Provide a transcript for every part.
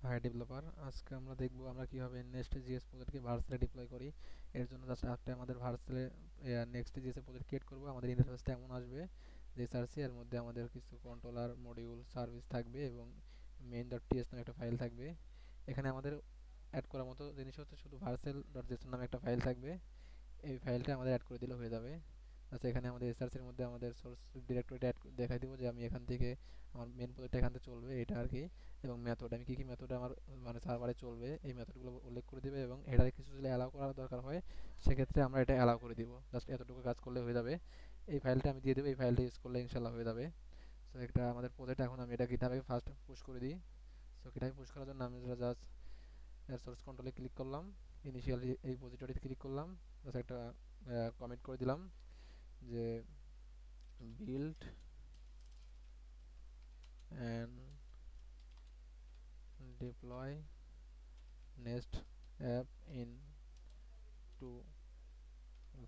High developer, আজকে আমরা দেখব আমরা কিভাবে নেক্সট জিএস প্রজেক্টকে ভার্সেলে ডিপ্লয় করি। এর জন্য জাস্ট একটা আমাদের ভার্সেলে নেক্সট জিএস এর প্রজেক্ট ক্রিয়েট করব। আমাদের ইন্টারফেসটা এমন আসবে যে সার্সি এর মধ্যে আমাদের কিছু কন্ট্রোলার মডিউল সার্ভিস থাকবে এবং main.ts নামে একটা ফাইল থাকবে। এখানে আমাদের অ্যাড করার মতো জিনিস হচ্ছে শুধু ভার্সেল.json নামে একটা ফাইল থাকবে। এই ফাইলটা আমাদের অ্যাড করে দিলে হয়ে যাবে। আচ্ছা, এখানে আমাদের এসআরসি এর মধ্যে আমাদের সোর্স ডিরেক্টরিটা অ্যাড দেখাই দিব যে আমি এখান থেকে আমার মেন প্রজেক্টটা এখান থেকে চলবে এটা আর কি। এবং মেথড আমি কি কি মেথড আমার মানে সার্ভারে চলবে এই মেথডগুলো উল্লেখ করে দিবে এবং হেডারে কিছু যদি অ্যালাউ করার দরকার হয় সেক্ষেত্রে আমরা এটা অ্যালাউ করে দিব। জাস্ট এতটুকু কাজ করলে হয়ে যাবে। এই ফাইলটা আমি দিয়ে দেবো, এই ফাইলটা ইউজ করলে ইনশাল্লাহ হয়ে যাবে। সো এটা আমাদের প্রজেক্ট, এখন আমি এটা গিটহাবে ফার্স্ট পুশ করে দিই। সো গিটহাবে পুশ করার জন্য আমি জাস্ট সোর্স কন্ট্রোলে ক্লিক করলাম, ইনিশিয়ালি এই রিপোজিটরিতে ক্লিক করলাম, জাস্ট একটা কমেন্ট করে দিলাম যে build and deploy nest app into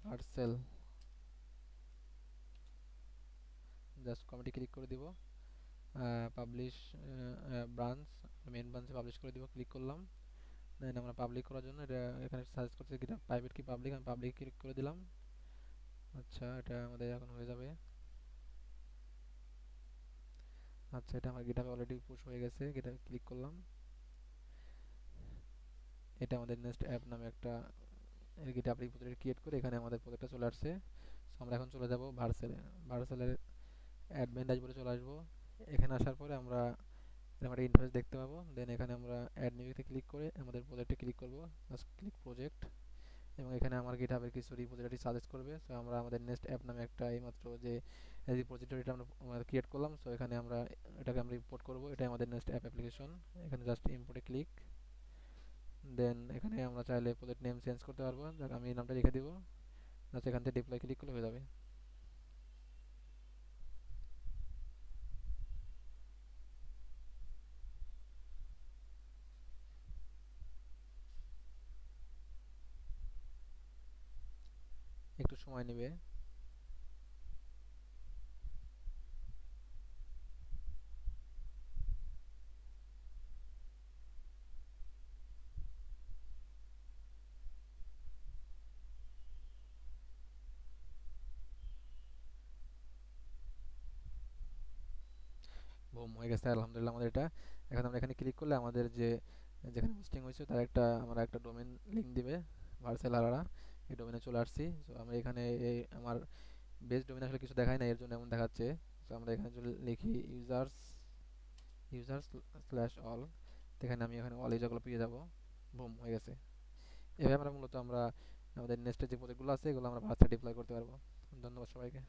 Vercel। Just কমেন্টে ক্লিক করে দিব, পাবলিশ ব্রাঞ্চ, মেন ব্রাঞ্চে পাবলিশ করে দিব, ক্লিক করলাম। দেন আমরা পাবলিক করার জন্য এটা এখানে সার্চ করতে কি প্রাইভেট কি পাবলিক, আমি পাবলিক ক্লিক করে দিলাম। আচ্ছা, এটা আমাদের এখন হয়ে যাবে। আচ্ছা, এটা আমার গিটহাবে অলরেডি পুশ হয়ে গেছে, গিটহাবে ক্লিক করলাম। এটা আমাদের নেক্সট অ্যাপ নামে একটা গিটহাব রিপোজিটরি ক্রিয়েট করে এখানে আমাদের প্রজেক্টটা চলে আসছে। সো আমরা এখন চলে যাব ভার্সেলে। ভার্সেলের অ্যাডমিন ড্যাশবোর্ডে চলে আসবো। এখানে আসার পরে আমরা এরকম একটা ইন্টারফেস দেখতে পাবো। দেন এখানে আমরা অ্যাড নিউতে ক্লিক করে আমাদের প্রজেক্টে ক্লিক করব, জাস্ট ক্লিক প্রজেক্ট। এবং এখানে আমার গিটহাবের কিছু রিপোজিটরি সাজেস্ট করবে। সো আমরা আমাদের নেক্সট অ্যাপ নামে একটা এইমাত্র যে রিপোজিটরিটা আমরা ক্রিয়েট করলাম, সো এখানে আমরা এটাকে আমরা ইম্পোর্ট করব। এটাই আমাদের নেক্সট অ্যাপ অ্যাপ্লিকেশন। এখানে জাস্ট ইম্পোর্টে ক্লিক। দেন এখানে আমরা চাইলে প্রজেক্ট নেম চেঞ্জ করতে পারবো, আমি এই নামটা লিখে দিব। জাস্ট এখান থেকে ডিপ্লয় ক্লিক করলে হয়ে যাবে। একটু সময় নেবে। বুম হয়ে গেছে আলহামদুলিল্লাহ আমাদের এটা। এখন আমরা এখানে ক্লিক করলে আমাদের যে যেখানে হোস্টিং হয়েছে তার একটা আমরা একটা ডোমেন লিংক দিবে ভার্সেলারা। এই ডোমেনে চলে আসছি। সো আমরা এখানে এই আমার বেস ডোমেন আসলে কিছু দেখায় না, এর জন্য এমন দেখাচ্ছে। সো আমরা এখানে যদি লিখি ইউজার্স স্ল্যাশ অল, এখানে আমি এখানে অল ইউজারগুলো পেয়ে যাব। বুম হয়ে গেছে। এভাবে আমরা মূলত আমাদের নেক্সটে যে প্রজেক্টগুলো আছে এগুলো আমরা ভার্সে ডিপ্লয় করতে পারবো। ধন্যবাদ সবাইকে।